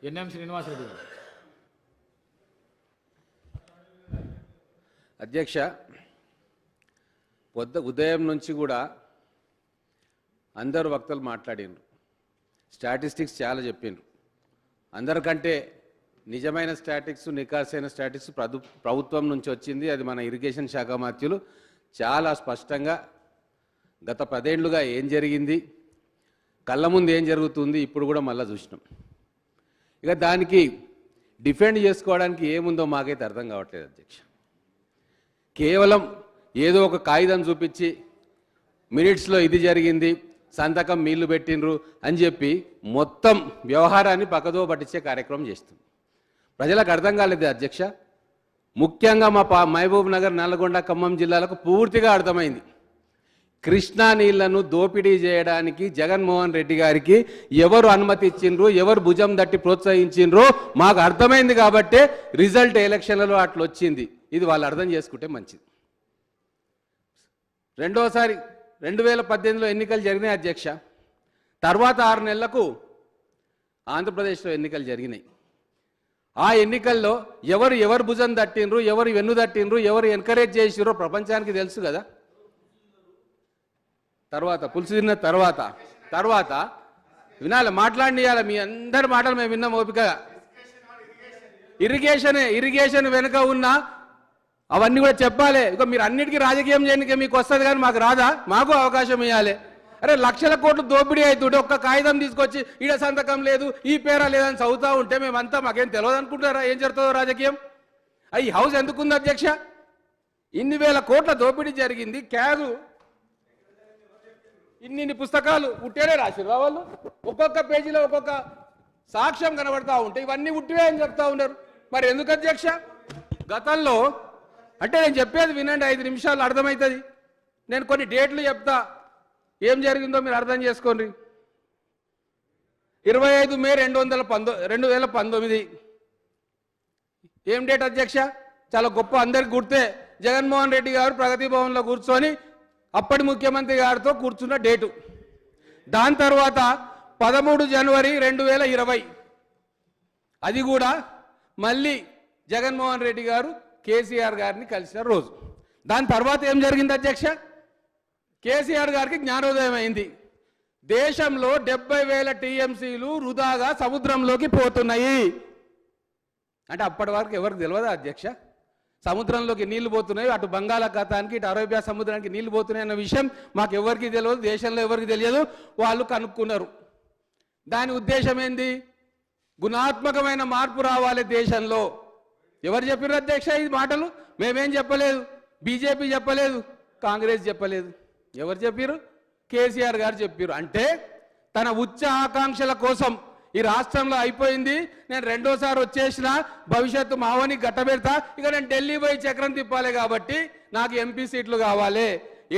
NM Srinivasa Reddy గారు. అధ్యక్ష, ఉదయం నుంచి కూడా అందరు వక్తలు మాట్లాడినారు, స్టాటిస్టిక్స్ చాలా చెప్పిండ్రు. అందరికంటే నిజమైన స్టాటిక్స్, నికాసైన స్టాటిక్స్ ప్రభుత్వం నుంచి వచ్చింది. అది మన ఇరిగేషన్ శాఖ మంత్రులు చాలా స్పష్టంగా గత 10 ఏళ్లుగా ఏం జరిగింది, కళ్ళ ముందు ఏం జరుగుతుంది ఇప్పుడు కూడా మళ్ళీ చూసినాం. ఇక దానికి డిఫెండ్ చేసుకోవడానికి ఏముందో మాకైతే అర్థం కావట్లేదు అధ్యక్ష. కేవలం ఏదో ఒక కాగితం చూపించి మినిట్స్లో ఇది జరిగింది, సంతకం మీళ్ళు పెట్టినరు అని చెప్పి మొత్తం వ్యవహారాన్ని పక్కదో పట్టించే కార్యక్రమం చేస్తుంది. ప్రజలకు అర్థం కాలేదు అధ్యక్ష. ముఖ్యంగా మా మహబూబ్ నగర్, నల్గొండ, ఖమ్మం జిల్లాలకు పూర్తిగా అర్థమైంది. కృష్ణా నీళ్లను దోపిడీ చేయడానికి జగన్మోహన్ రెడ్డి గారికి ఎవరు అనుమతి ఇచ్చిండ్రు, ఎవరు భుజం తట్టి ప్రోత్సహించిండ్రో మాకు అర్థమైంది. కాబట్టే రిజల్ట్ ఎలక్షన్లలో అట్లా వచ్చింది. ఇది వాళ్ళు అర్థం చేసుకుంటే మంచిది. రెండోసారి 2018లో ఎన్నికలు జరిగినాయి అధ్యక్ష. తర్వాత 6 నెలలకు ఆంధ్రప్రదేశ్లో ఎన్నికలు జరిగినాయి. ఆ ఎన్నికల్లో ఎవరు భుజం తట్టిండ్రు, ఎవరు వెన్ను తట్టిండ్రు, ఎవరు ఎంకరేజ్ చేసిరో ప్రపంచానికి తెలుసు కదా. తర్వాత పులుసు తిన్న తర్వాత వినాలి, మాట్లాడియాలి. మీ అందరి మాటలు మేము విన్నాం ఓపికగా. ఇరిగేషన్ వెనుక ఉన్న అవన్నీ కూడా చెప్పాలి. ఇక మీరు అన్నిటికీ రాజకీయం చేయడానికి మీకు వస్తుంది, కానీ మాకు రాదా? మాకు అవకాశం ఇవ్వాలి. అరే, లక్షల కోట్లు దోపిడీ అవుతుంటే ఒక్క కాగితం తీసుకొచ్చి ఈడ సంతకం లేదు, ఈ పేరా లేదని చదువుతూ ఉంటే మేమంతా మాకేం తెలియదు అనుకుంటారా ఏం జరుగుతుందో రాజకీయం? ఈ హౌస్ ఎందుకుంది అధ్యక్ష? ఇన్ని వేల కోట్ల దోపిడీ జరిగింది. క్యాగు ఇన్ని పుస్తకాలు ఉట్టేనే రాసిర్రా వాళ్ళు. ఒక్కొక్క పేజీలో ఒక్కొక్క సాక్ష్యం కనబడతా ఉంటే ఇవన్నీ ఉట్టివే అని చెప్తా ఉన్నారు. మరి ఎందుకు అధ్యక్ష? గతంలో అంటే నేను చెప్పేది వినండి, 5 నిమిషాలు అర్థమవుతుంది. నేను కొన్ని డేట్లు చెప్తా, ఏం జరిగిందో మీరు అర్థం చేసుకోండి. 25 మే 2019 ఏం డేట్ అధ్యక్ష? చాలా గొప్ప, అందరికి గుర్తే. జగన్మోహన్ రెడ్డి గారు ప్రగతి భవన్లో కూర్చొని అప్పటి ముఖ్యమంత్రి గారితో కూర్చున్న డేటు. దాని తర్వాత 13 జనవరి 2020 అది కూడా మళ్ళీ జగన్మోహన్ రెడ్డి గారు కేసీఆర్ గారిని కలిసిన రోజు. దాని తర్వాత ఏం జరిగింది అధ్యక్ష? కేసీఆర్ గారికి జ్ఞానోదయం అయింది. దేశంలో 70,000 టీఎంసీలు వృధాగా సముద్రంలోకి పోతున్నాయి అంటే అప్పటి వరకు ఎవరికి తెలియదా అధ్యక్ష? సముద్రంలోకి నీళ్లు పోతున్నాయి, అటు బంగాళాఖాతానికి ఇటు అరేబియా సముద్రానికి నీళ్లు పోతున్నాయి అన్న విషయం మాకు ఎవరికి తెలియదు, దేశంలో ఎవరికి తెలియదు. వాళ్ళు కనుక్కున్నారు. దాని ఉద్దేశం ఏంది? గుణాత్మకమైన మార్పు రావాలి దేశంలో. ఎవరు చెప్పారు అధ్యక్ష ఈ మాటలు? మేమేం చెప్పలేదు, బీజేపీ చెప్పలేదు, కాంగ్రెస్ చెప్పలేదు. ఎవరు చెప్పారు? కేసీఆర్ గారు చెప్పారు. అంటే తన ఉచ్చ ఆకాంక్షల కోసం ఈ రాష్ట్రంలో అయిపోయింది, నేను రెండోసారి వచ్చేసిన, భవిష్యత్తు మావని గట్టబెడతా, ఇక నేను ఢిల్లీ పోయి చక్రం తిప్పాలి కాబట్టి నాకు ఎంపీ సీట్లు కావాలి.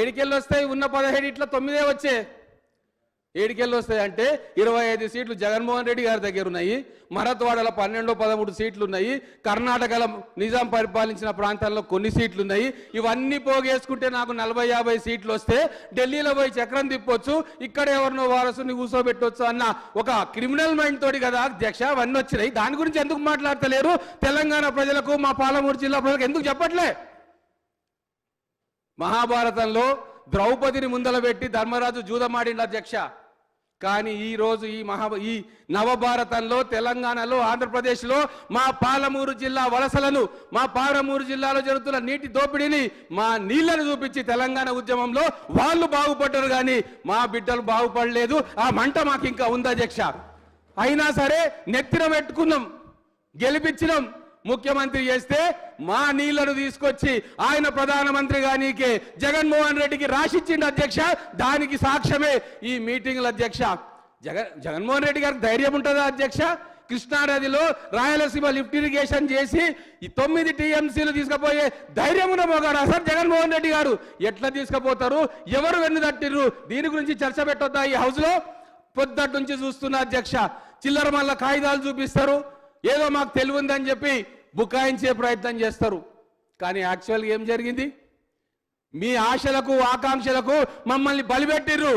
7 వస్తాయి, ఉన్న 17 ఇట్లా 9 వచ్చే. 7 వస్తాయి అంటే 25 సీట్లు జగన్మోహన్ రెడ్డి గారి దగ్గర ఉన్నాయి. మరత్వాడలో 12-13 సీట్లు ఉన్నాయి. కర్ణాటకలో నిజాం పరిపాలించిన ప్రాంతాల్లో కొన్ని సీట్లు ఉన్నాయి. ఇవన్నీ పోగేసుకుంటే నాకు 40-50 సీట్లు వస్తే ఢిల్లీలో పోయి చక్రం తిప్పొచ్చు, ఇక్కడ ఎవరినో వారసుని కూర్చోబెట్టొచ్చు అన్న ఒక క్రిమినల్ మైండ్ తోటి కదా అధ్యక్ష అవన్నీ వచ్చినాయి. దాని గురించి ఎందుకు మాట్లాడతలేరు? తెలంగాణ ప్రజలకు, మా పాలమూరు జిల్లా ప్రజలకు ఎందుకు చెప్పట్లే? మహాభారతంలో ద్రౌపదిని ముందల పెట్టి ధర్మరాజు జూదమాడిండు అధ్యక్ష. కానీ ఈరోజు ఈ నవభారతంలో తెలంగాణలో, ఆంధ్రప్రదేశ్లో మా పాలమూరు జిల్లా వలసలను, మా పాలమూరు జిల్లాలో జరుగుతున్న నీటి దోపిడీని, మా నీళ్లను చూపించి తెలంగాణ ఉద్యమంలో వాళ్ళు బాగుపడ్డారు, కానీ మా బిడ్డలు బాగుపడలేదు. ఆ మంట మాకు ఇంకా ఉంది అధ్యక్ష. అయినా సరే నెత్తిన పెట్టుకున్నాం, గెలిపించినాం, ముఖ్యమంత్రి చేస్తే మా నీళ్లను తీసుకొచ్చి ఆయన ప్రధానమంత్రిగా నీకే జగన్మోహన్ రెడ్డికి రాసిచ్చిండు అధ్యక్ష. దానికి సాక్ష్యమే ఈ మీటింగ్ల అధ్యక్ష. జగన్మోహన్ రెడ్డి గారికి ధైర్యం ఉంటుందా అధ్యక్ష? కృష్ణానదిలో రాయలసీమ లిఫ్ట్ ఇరిగేషన్ చేసి ఈ 9 టీఎంసీలు తీసుకుపోయే ధైర్యం ఉన్న మొగాడు సార్ జగన్మోహన్ రెడ్డి గారు. ఎట్లా తీసుకుపోతారు? ఎవరు వెన్ను తట్టిర్రు? దీని గురించి చర్చ పెట్టొద్దా ఈ హౌస్ లో? పొద్దుటి నుంచి చూస్తున్నా అధ్యక్ష. చిల్లర మల్ల కాగితాలు చూపిస్తారు, ఏదో మాకు తెలివిందని చెప్పి బుకాయించే ప్రయత్నం చేస్తారు. కానీ యాక్చువల్గా ఏం జరిగింది? మీ ఆశలకు, ఆకాంక్షలకు మమ్మల్ని బలిపెట్టిర్రు.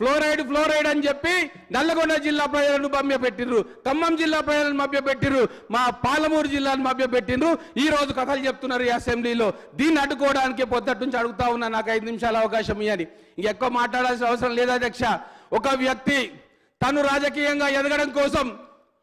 ఫ్లోరైడ్ అని చెప్పి నల్లగొండ జిల్లా ప్రజలను మభ్యపెట్టిర్రు, ఖమ్మం జిల్లా ప్రజలను మభ్యపెట్టిర్రు, మా పాలమూరు జిల్లాను మభ్యపెట్టిర్రు. ఈ రోజు కథలు చెప్తున్నారు ఈ అసెంబ్లీలో. దీన్ని అడ్డుకోవడానికే పొద్దుటి నుంచి అడుగుతా ఉన్నా, నాకు 5 నిమిషాల అవకాశం ఇవ్వని. ఇంకెక్కువ మాట్లాడాల్సిన అవసరం లేదు అధ్యక్ష. ఒక వ్యక్తి తను రాజకీయంగా ఎదగడం కోసం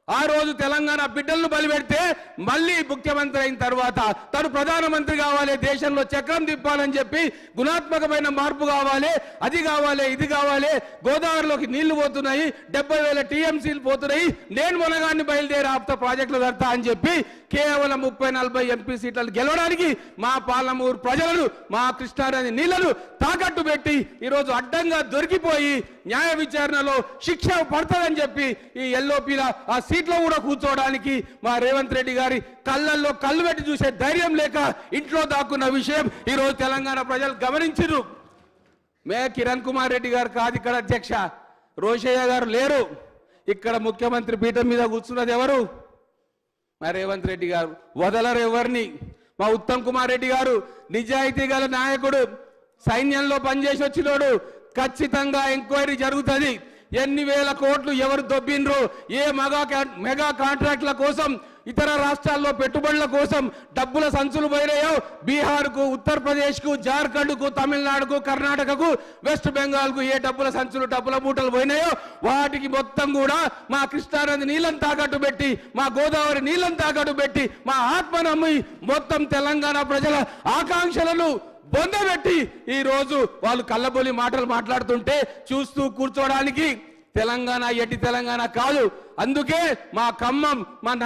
ఆ రోజు తెలంగాణ బిడ్డలను బలిపెడితే మళ్ళీ ముఖ్యమంత్రి అయిన తర్వాత తను ప్రధానమంత్రి కావాలి, దేశంలో చక్రం తిప్పాలని చెప్పి గుణాత్మకమైన మార్పు కావాలి, అది కావాలి, ఇది కావాలి, గోదావరిలోకి నీళ్లు పోతున్నాయి, 70,000 టీఎంసీలు పోతున్నాయి, నేను మునగాన్ని బయలుదేరి ఆప్త ప్రాజెక్టులు కడతా అని చెప్పి కేవలం 30-40 ఎంపీ సీట్లను గెలవడానికి మా పాలమూరు ప్రజలను, మా కృష్ణానది నీళ్లను తాకట్టు పెట్టి ఈరోజు అడ్డంగా దొరికిపోయి న్యాయ విచారణలో శిక్ష పడుతుందని చెప్పి ఈ ఎల్ఓపీల ఆ సీట్లో కూడా కూర్చోవడానికి మా రేవంత్ రెడ్డి గారి కళ్ళల్లో కళ్ళు పెట్టి చూసే ధైర్యం లేక ఇంట్లో దాక్కున్న విషయం ఈరోజు తెలంగాణ ప్రజలు గమనించారు. కిరణ్ కుమార్ రెడ్డి గారు కాదు ఇక్కడ అధ్యక్ష, రోషయ్య గారు లేరు ఇక్కడ. ముఖ్యమంత్రి పీఠం మీద కూర్చున్నది ఎవరు? మా రేవంత్ రెడ్డి గారు. వదలరు ఎవరిని. మా ఉత్తమ్ కుమార్ రెడ్డి గారు నిజాయితీ గల నాయకుడు, సైన్యంలో పనిచేసి వచ్చినోడు. ఖచ్చితంగా ఎంక్వైరీ జరుగుతుంది. ఎన్ని వేల కోట్లు ఎవరు దొబ్బిండ్రు, ఏ మెగా కాంట్రాక్ట్ల కోసం, ఇతర రాష్ట్రాల్లో పెట్టుబడుల కోసం డబ్బుల సంచులు పోయినాయో, బీహార్కు, ఉత్తరప్రదేశ్కు, జార్ఖండ్కు, తమిళనాడుకు, కర్ణాటకకు, వెస్ట్ బెంగాల్కు ఏ డబ్బుల సంచులు, డబ్బుల మూటలు పోయినాయో వాటికి మొత్తం కూడా మా కృష్ణానది నీళ్ళని తాకట్టు పెట్టి, మా గోదావరి నీళ్ళని తాకట్టు పెట్టి, మా ఆత్మనమ్మి మొత్తం తెలంగాణ ప్రజల ఆకాంక్షలను బొందబెట్టి ఈ రోజు వాళ్ళు కళ్ళబొలి మాటలు మాట్లాడుతుంటే చూస్తూ కూర్చోవడానికి తెలంగాణ ఎట్టి తెలంగాణ కాదు. అందుకే మా ఖమ్మం, మా